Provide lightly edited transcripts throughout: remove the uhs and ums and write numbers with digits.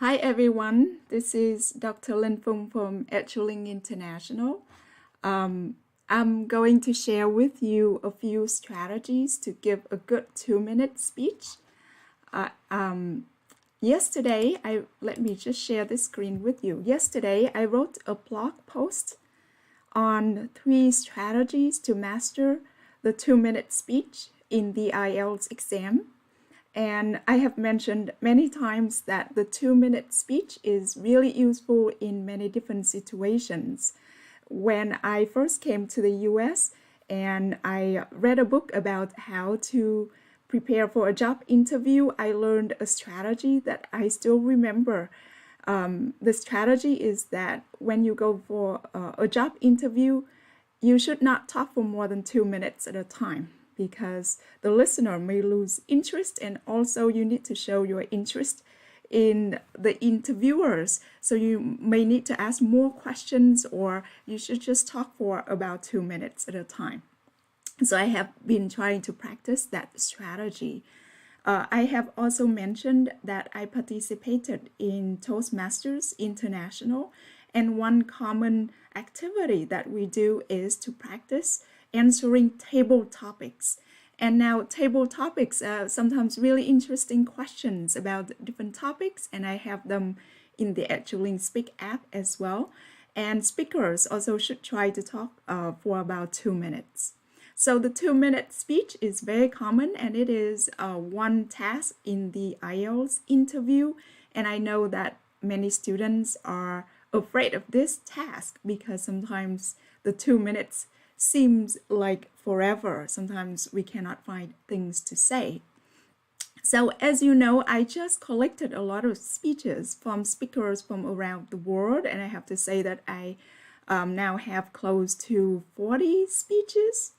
Hi everyone, this is Dr. Lin Fung from Eduling International. I'm going to share with you a few strategies to give a good 2-minute speech. Yesterday, let me just share this screen with you. Yesterday, I wrote a blog post on 3 strategies to master the 2-minute speech in the IELTS exam. And I have mentioned many times that the 2-minute speech is really useful in many different situations. When I first came to the US and I read a book about how to prepare for a job interview, I learned a strategy that I still remember. The strategy is that when you go for a job interview, you should not talk for more than 2 minutes at a time, because the listener may lose interest, and also you need to show your interest in the interviewers. So you may need to ask more questions, or you should just talk for about 2 minutes at a time. So I have been trying to practice that strategy. I have also mentioned that I participated in Toastmasters International, and one common activity that we do is to practice answering table topics. And now table topics are sometimes really interesting questions about different topics, and I have them in the Eduling Speak app as well. And speakers also should try to talk for about 2 minutes. So the 2-minute speech is very common, and it is one task in the IELTS interview. And I know that many students are afraid of this task because sometimes the 2 minutes seems like forever. Sometimes we cannot find things to say. So as you know, I just collected a lot of speeches from speakers from around the world, and I have to say that I now have close to 40 speeches.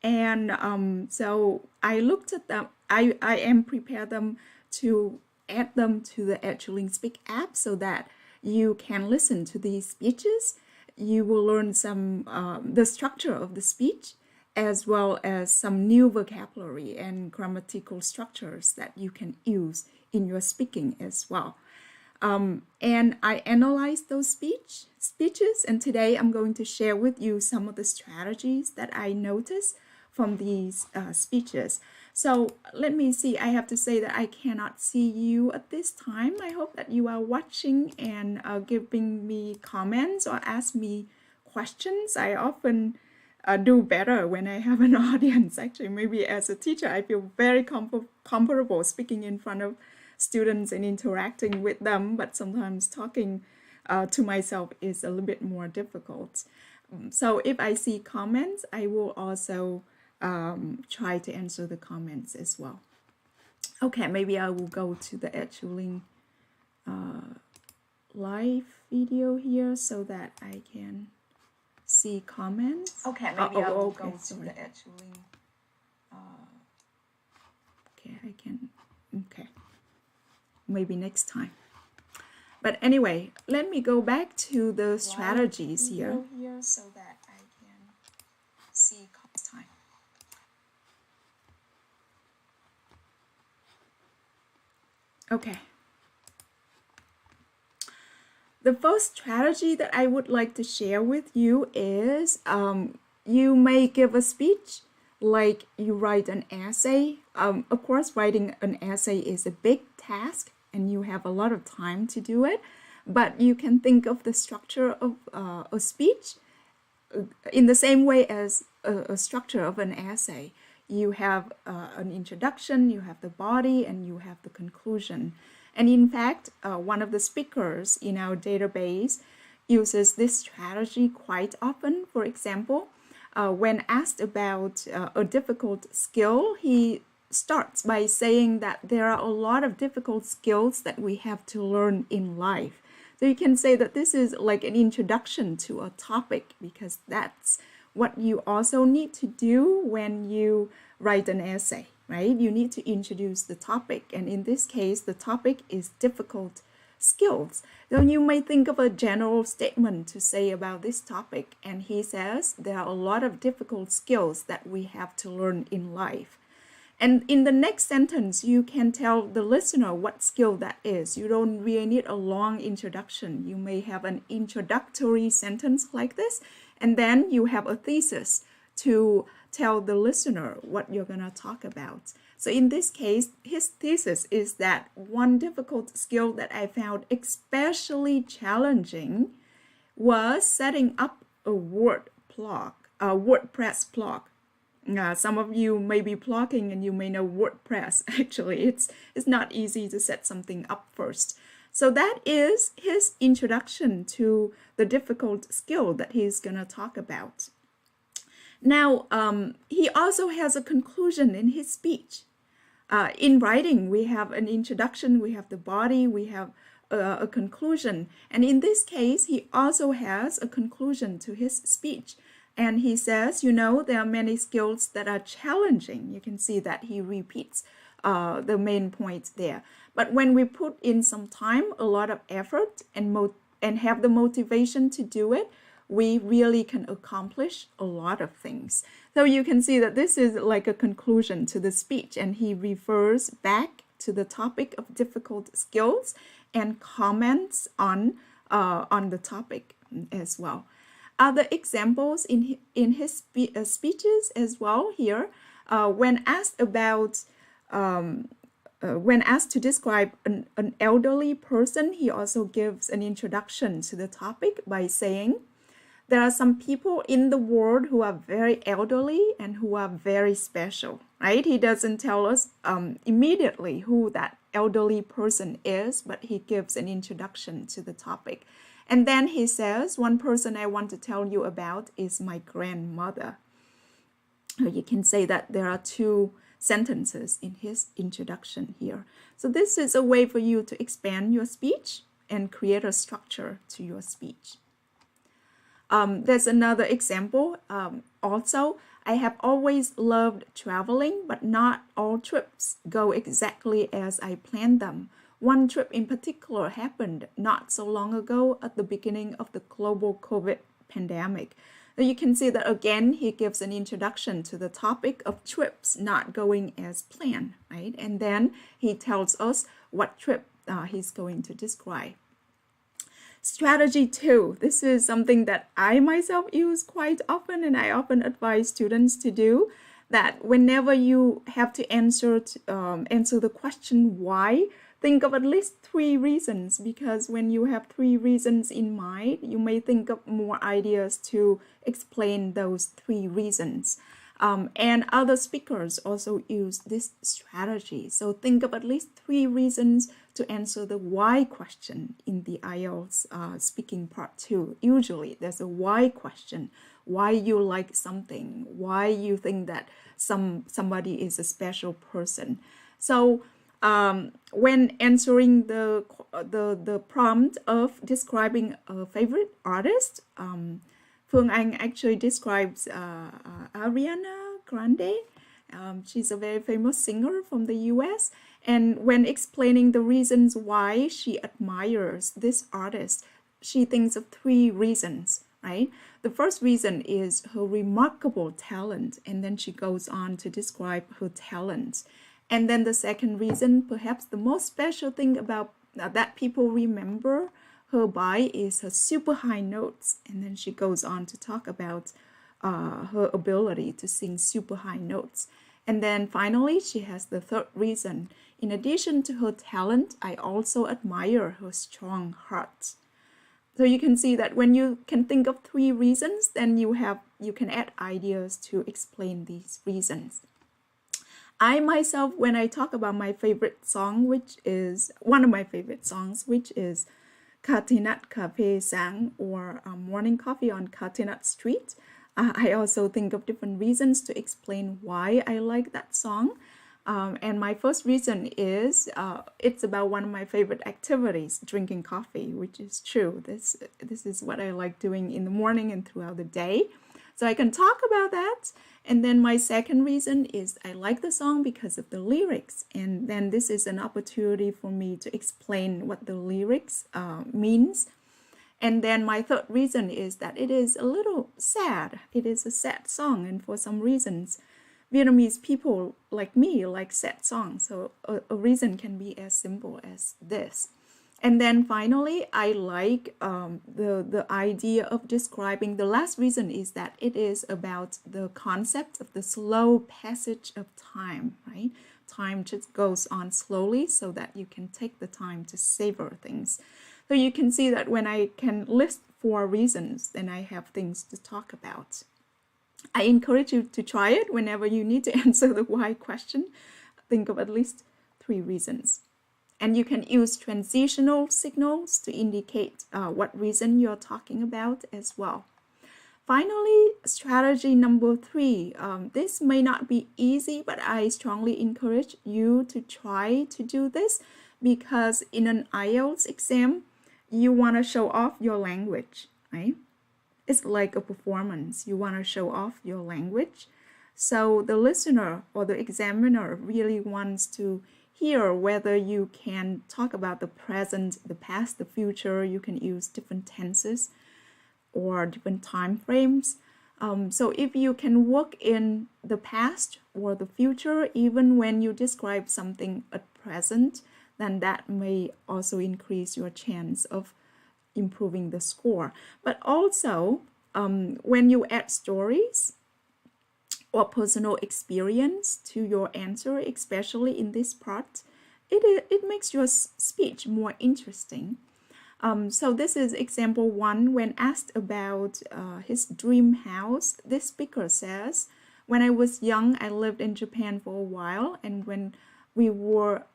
And so I looked at them. I am prepared them to add them to the Eduling Speak app so that you can listen to these speeches. You will learn some the structure of the speech, as well as some new vocabulary and grammatical structures that you can use in your speaking as well. And I analyzed those speeches, and today I'm going to share with you some of the strategies that I noticed from these speeches. So let me see. I have to say that I cannot see you at this time. I hope that you are watching and giving me comments or ask me questions. I often do better when I have an audience. Actually, maybe as a teacher, I feel very comfortable speaking in front of students and interacting with them, but sometimes talking to myself is a little bit more difficult. So if I see comments, I will also try to answer the comments as well. Okay, maybe I will go to the Eduling live video here so that I can see comments. Okay, maybe I will go sorry. to the Eduling. Okay, I can. Okay, maybe next time. But anyway, let me go back to the strategies here so that I can see time. Okay. The first strategy that I would like to share with you is you may give a speech like you write an essay. Of course, writing an essay is a big task and you have a lot of time to do it, but you can think of the structure of a speech in the same way as a structure of an essay. You have an introduction, you have the body, and you have the conclusion. And in fact, one of the speakers in our database uses this strategy quite often. For example, when asked about a difficult skill, he starts by saying that there are a lot of difficult skills that we have to learn in life. So you can say that this is like an introduction to a topic, because that's what you also need to do when you write an essay, right? You need to introduce the topic, and in this case, the topic is difficult skills. So you may think of a general statement to say about this topic, and he says there are a lot of difficult skills that we have to learn in life. And in the next sentence, you can tell the listener what skill that is. You don't really need a long introduction. You may have an introductory sentence like this, and then you have a thesis to tell the listener what you're going to talk about. So in this case, his thesis is that one difficult skill that I found especially challenging was setting up a WordPress blog. Some of you may be blogging and you may know WordPress. Actually, it's not easy to set something up first. So that is his introduction to the difficult skill that he's going to talk about. Now, he also has a conclusion in his speech. In writing, we have an introduction, we have the body, we have a conclusion. And in this case, he also has a conclusion to his speech. And he says, there are many skills that are challenging. You can see that he repeats the main points there. But when we put in some time, a lot of effort, and have the motivation to do it, we really can accomplish a lot of things. So you can see that this is like a conclusion to the speech, and he refers back to the topic of difficult skills and comments on the topic as well. Other examples in his speeches as well here, when asked to describe an elderly person, he also gives an introduction to the topic by saying, there are some people in the world who are very elderly and who are very special, right? He doesn't tell us immediately who that elderly person is, but he gives an introduction to the topic. And then he says, one person I want to tell you about is my grandmother. You can say that there are two sentences in his introduction here. So this is a way for you to expand your speech and create a structure to your speech. There's another example. Also, I have always loved traveling, but not all trips go exactly as I planned them. One trip in particular happened not so long ago at the beginning of the global COVID pandemic. You can see that again, he gives an introduction to the topic of trips not going as planned, right? And then he tells us what trip he's going to describe. Strategy 2. This is something that I myself use quite often, and I often advise students to do, that whenever you have to answer the question why, think of at least 3 reasons, because when you have 3 reasons in mind, you may think of more ideas to explain those 3 reasons. And other speakers also use this strategy. So think of at least 3 reasons to answer the why question in the IELTS speaking part 2. Usually there's a why question. Why you like something, why you think that somebody is a special person. So when answering the prompt of describing a favorite artist, Phương Anh actually describes Ariana Grande. She's a very famous singer from the US. And when explaining the reasons why she admires this artist, she thinks of 3 reasons, right? The first reason is her remarkable talent, and then she goes on to describe her talent. And then the second reason, perhaps the most special thing about that people remember her by, is her super high notes. And then she goes on to talk about her ability to sing super high notes. And then finally, she has the third reason. In addition to her talent, I also admire her strong heart. So you can see that when you can think of 3 reasons, then you can add ideas to explain these reasons. I myself, when I talk about my favorite song, which is one of my favorite songs, which is Katinat Cafe Sang, or Morning Coffee on Katinat Street, I also think of different reasons to explain why I like that song. And my first reason is it's about one of my favorite activities, drinking coffee, which is true. This is what I like doing in the morning and throughout the day. So I can talk about that. And then my second reason is I like the song because of the lyrics. And then this is an opportunity for me to explain what the lyrics means. And then my third reason is that it is a little sad. It is a sad song, and for some reasons, Vietnamese people like me like sad songs, so a reason can be as simple as this. And then finally, I like the idea of describing. The last reason is that it is about the concept of the slow passage of time, right? Time just goes on slowly so that you can take the time to savor things. So you can see that when I can list 4 reasons, then I have things to talk about. I encourage you to try it whenever you need to answer the why question. Think of at least 3 reasons. And you can use transitional signals to indicate what reason you're talking about as well. Finally, strategy number 3. This may not be easy, but I strongly encourage you to try to do this because in an IELTS exam, you want to show off your language, right? It's like a performance. You want to show off your language. So the listener or the examiner really wants to hear whether you can talk about the present, the past, the future. You can use different tenses or different time frames. So if you can work in the past or the future, even when you describe something at present, then that may also increase your chance of improving the score. But also, when you add stories or personal experience to your answer, especially in this part, it makes your speech more interesting. So this is example 1. When asked about his dream house, this speaker says, when I was young, I lived in Japan for a while, and when we were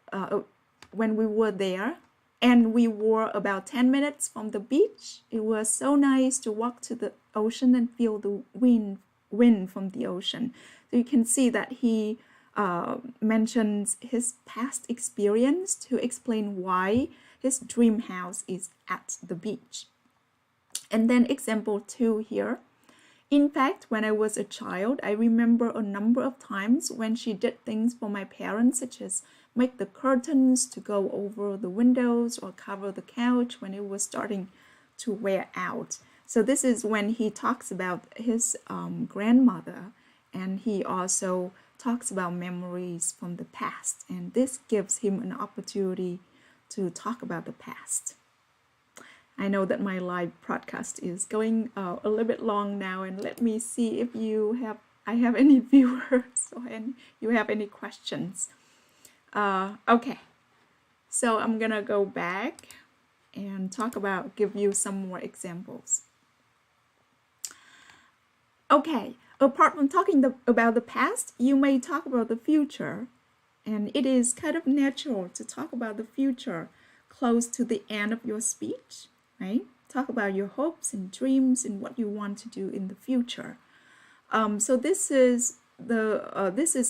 there, and we were about 10 minutes from the beach. It was so nice to walk to the ocean and feel the wind from the ocean. So you can see that he mentions his past experience to explain why his dream house is at the beach. And then example 2 here. In fact, when I was a child, I remember a number of times when she did things for my parents, such as make the curtains to go over the windows or cover the couch when it was starting to wear out. So this is when he talks about his grandmother, and he also talks about memories from the past, and this gives him an opportunity to talk about the past. I know that my live broadcast is going a little bit long now, and let me see if I have any viewers or you have any questions. Okay, so I'm gonna go back and give you some more examples. Okay, apart from talking about the past, you may talk about the future, and it is kind of natural to talk about the future close to the end of your speech, right? Talk about your hopes and dreams and what you want to do in the future. So this is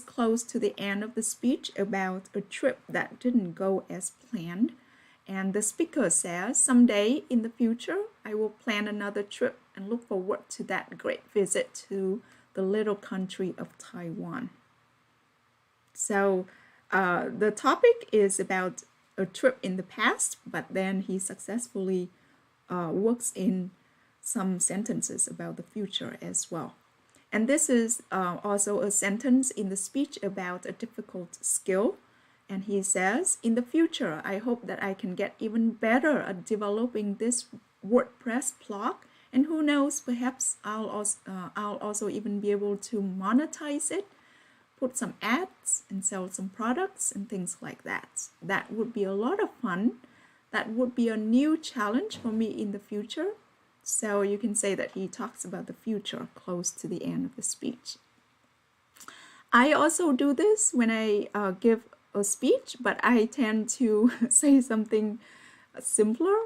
close to the end of the speech about a trip that didn't go as planned. And the speaker says, someday in the future, I will plan another trip and look forward to that great visit to the little country of Taiwan. So the topic is about a trip in the past, but then he successfully works in some sentences about the future as well. And this is also a sentence in the speech about a difficult skill. And he says, in the future, I hope that I can get even better at developing this WordPress blog. And who knows, perhaps I'll also even be able to monetize it, put some ads and sell some products and things like that. That would be a lot of fun. That would be a new challenge for me in the future. So you can say that he talks about the future close to the end of the speech. I also do this when I give a speech, but I tend to say something simpler.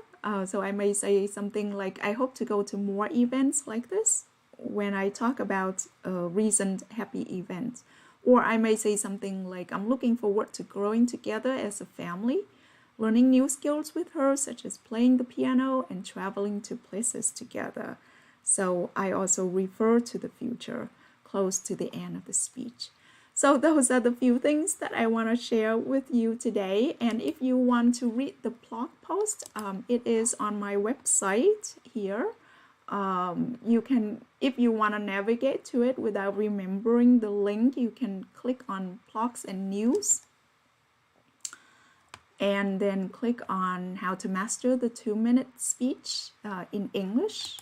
So I may say something like, I hope to go to more events like this when I talk about a recent happy event. Or I may say something like, I'm looking forward to growing together as a family, learning new skills with her, such as playing the piano and traveling to places together. So I also refer to the future close to the end of the speech. So those are the few things that I want to share with you today. And if you want to read the blog post, it is on my website here. you can, if you want to navigate to it without remembering the link, you can click on blogs and news and then click on how to master the 2-minute speech in English.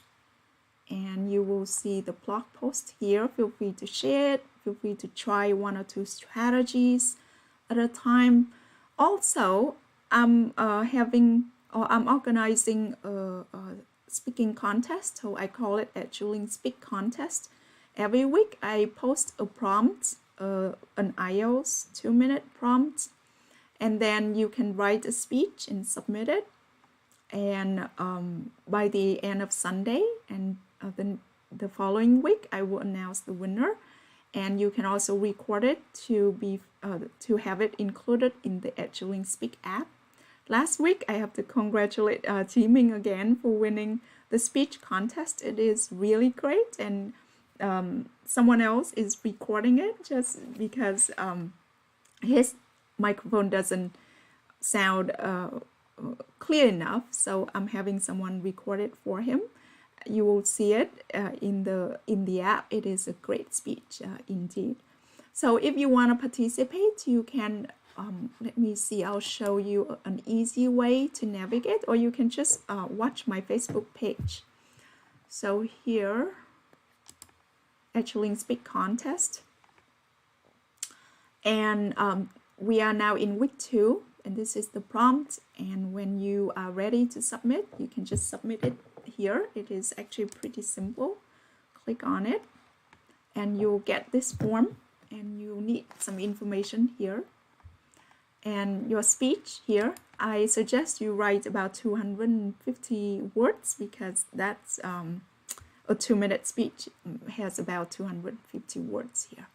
And you will see the blog post here. Feel free to share it. Feel free to try 1 or 2 strategies at a time. Also, I'm organizing a speaking contest, so I call it Eduling Speak Contest. Every week I post a prompt, an IELTS 2-minute prompt, and then you can write a speech and submit it. And by the end of Sunday and then the following week, I will announce the winner. And you can also record it to have it included in the Eduling Speak app. Last week, I have to congratulate Teaming again for winning the speech contest. It is really great, and someone else is recording it just because his microphone doesn't sound clear enough, so I'm having someone record it for him. You will see it in the app. It is a great speech indeed. So if you want to participate, you can let me see, I'll show you an easy way to navigate, or you can just watch my Facebook page. So here, Eduling Speak Contest, and we are now in week 2, and this is the prompt. And when you are ready to submit, you can just submit it here. It is actually pretty simple. Click on it and you'll get this form, and you need some information here. And your speech here, I suggest you write about 250 words, because that's a 2-minute speech has about 250 words here.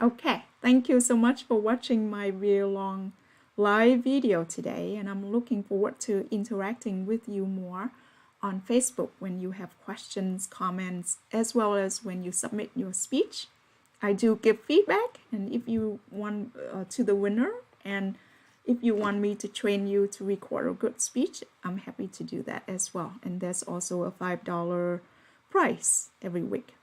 Okay, thank you so much for watching my real long live video today, and I'm looking forward to interacting with you more on Facebook when you have questions, comments, as well as when you submit your speech. I do give feedback, and if you want to the winner, and if you want me to train you to record a good speech, I'm happy to do that as well. And there's also a $5 prize every week.